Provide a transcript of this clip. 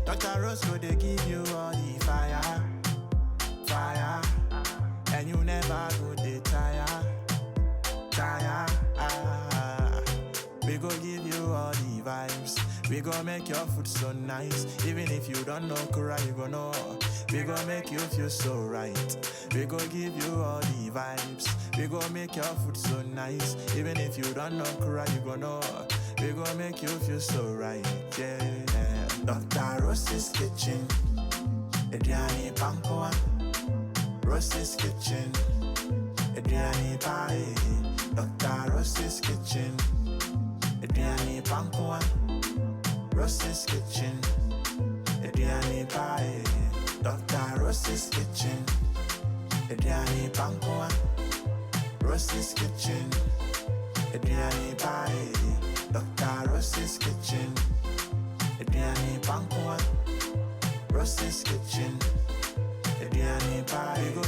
Dr. Roscoe, they give you all the fire, fire. And you never go they tire. We go give you all the vibes. We go make your food so nice. Even if you don't know Kura, you go know. We go make you feel so right. We go give you all the vibes. We go make your food so nice. Even if you don't know Kura, you go know. We go make you feel so right. Yeah. Dr. Rose's Kitchen. Ediani Pankoa. Rose's Kitchen. Ediani Pae. Dr. Rose's Kitchen. Ediani Pankoa. Rose's Kitchen. Ediani Pae. Dr. Rose's Kitchen. Ediani Pankoa. Rose's Kitchen. Ediani Pae. Dr. Rose's Kitchen. Ediani Pankoa. Rose's Kitchen. Ediani Pae. We go